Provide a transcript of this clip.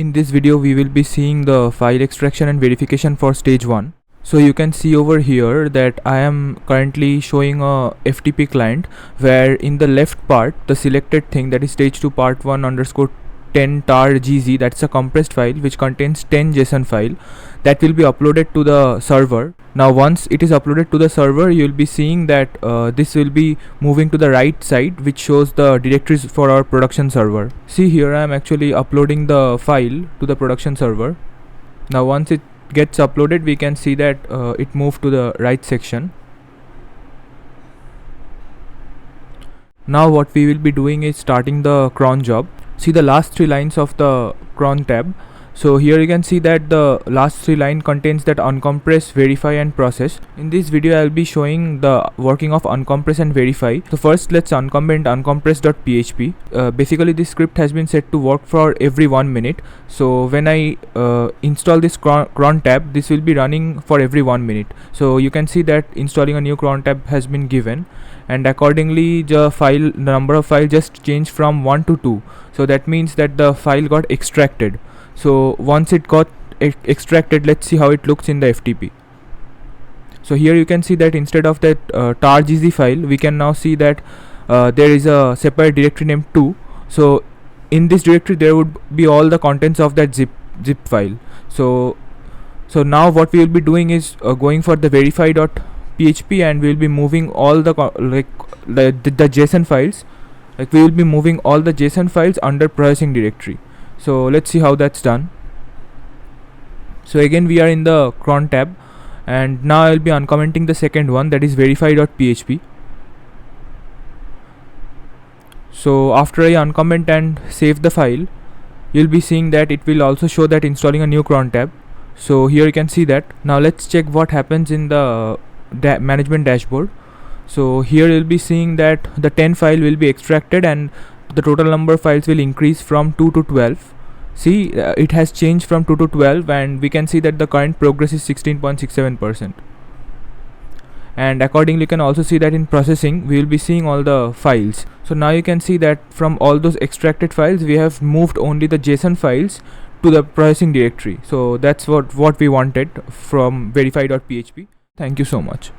In this video we will be seeing the file extraction and verification for stage 1. So you can see over here that I am currently showing a FTP client where in the left part the selected thing, that is stage 2 part 1 underscore 10 tar gz, that's a compressed file which contains 10 JSON file that will be uploaded to the server. Now once it is uploaded to the server, you will be seeing that this will be moving to the right side, which shows the directories for our production server. See, here I am actually uploading the file to the production server. Now once it gets uploaded, we can see that it moved to the right section. Now what we will be doing is starting the cron job. See the last 3 lines of the cron tab. So here you can see that the last 3 line contains that uncompress, verify and process. In this video I will be showing the working of uncompress and verify. So first let's uncomment uncompress.php. Basically this script has been set to work for every 1 minute. So when I install this cron tab, this will be running for every 1 minute. So you can see that installing a new cron tab has been given, and accordingly the number of files just changed from 1 to 2. So that means that the file got extracted. So once it got extracted, let's see how it looks in the FTP. So here you can see that instead of that tar.gz file, we can now see that there is a separate directory named 2. So in this directory there would be all the contents of that zip file. So now what we will be doing is going for the verify.php, and we will be moving all the the JSON files. Like we will be moving all the JSON files under processing directory. So let's see how that's done. So again we are in the cron tab, and now I will be uncommenting the second one, that is verify.php. So after I uncomment and save the file, you'll be seeing that it will also show that installing a new cron tab. So here you can see that. Now let's check what happens in the management dashboard. So here you'll be seeing that the 10 file will be extracted and the total number of files will increase from 2 to 12. See, it has changed from 2 to 12, and we can see that the current progress is 16.67%. And accordingly you can also see that in processing we will be seeing all the files. So now you can see that from all those extracted files we have moved only the JSON files to the processing directory. So that's what we wanted from verify.php. Thank you so much.